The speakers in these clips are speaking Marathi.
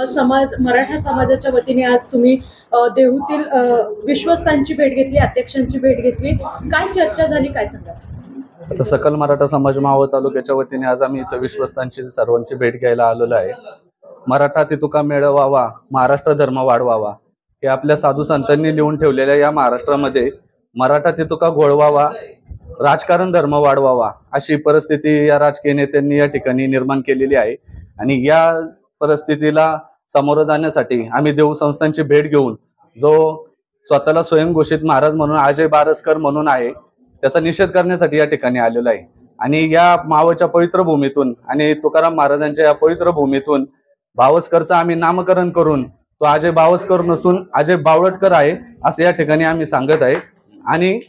समाज मराठा समाजाच्या वतीने आज तुम्ही देहूतील विश्वस्तांची भेट घेतली, अध्यक्षांची भेट घेतली, काय चर्चा झाली, काय सांगा? आता सकल मराठा समाज मावळ तालुक्याच्या वतीने आज आम्ही इथं विश्वस्तांची सर्वांची भेट घ्यायला आलेलो आहे। मराठा तितुका मिळवावा, महाराष्ट्र धर्म वाढवावा हे आपल्या साधू संतांनी लिहून ठेवलेल्या या महाराष्ट्रामध्ये मराठा तितुका घोळवावा, राजकारण धर्म वाढवावा अशी परिस्थिती या राजकीय नेत्यांनी या ठिकाणी निर्माण केलेली आहे। आणि या परिस्थितीला सामोरं जाण्यासाठी आम्ही देऊ संस्थांची भेट घेऊन जो स्वतःला स्वयंघोषित महाराज म्हणून अजय बारसकर म्हणून आहे त्याचा निषेध करण्यासाठी या ठिकाणी आलेलो आहे। आणि या मावळच्या पवित्र भूमीतून आणि तुकाराम महाराजांच्या या पवित्र भूमीतून बावस्करचं आम्ही नामकरण करून तो अजय बावस्कर नसून अजय बावळटकर आहे असे या ठिकाणी आम्ही सांगत आहे। आणि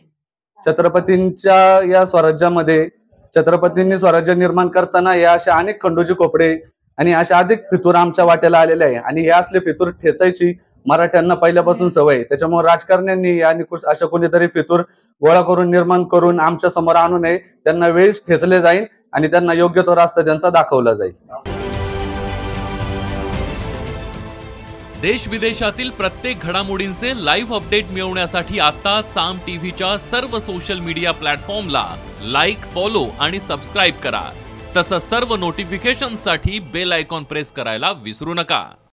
छत्रपतींच्या या स्वराज्यामध्ये छत्रपतींनी स्वराज्य निर्माण करताना या अशा अनेक खंडोजी कोपडे आणि अशा अधिक फितूर आमच्या वाट्याला आलेले आहे आणि हे असले फितूर ठेचायची मराठ्यांना पहिल्यापासून सवय, त्याच्यामुळे राजकारण्यांनी आणि अशा कोणीतरी फितूर गोळा करून निर्माण करून आमच्या समोर आणू नये, त्यांना वेळीच ठेचले जाईल आणि त्यांना योग्य तो रास्ता त्यांचा दाखवला जाईल। देश विदेशातील प्रत्येक घडामोडींचे लाईव्ह अपडेट मिळवण्यासाठी आता साम टीव्हीच्या सर्व सोशल मीडिया प्लॅटफॉर्मला लाईक, फॉलो आणि सबस्क्राईब करा। तसंच सर्व नोटिफिकेशनसाठी बेल आयकॉन प्रेस करायला विसरू नका।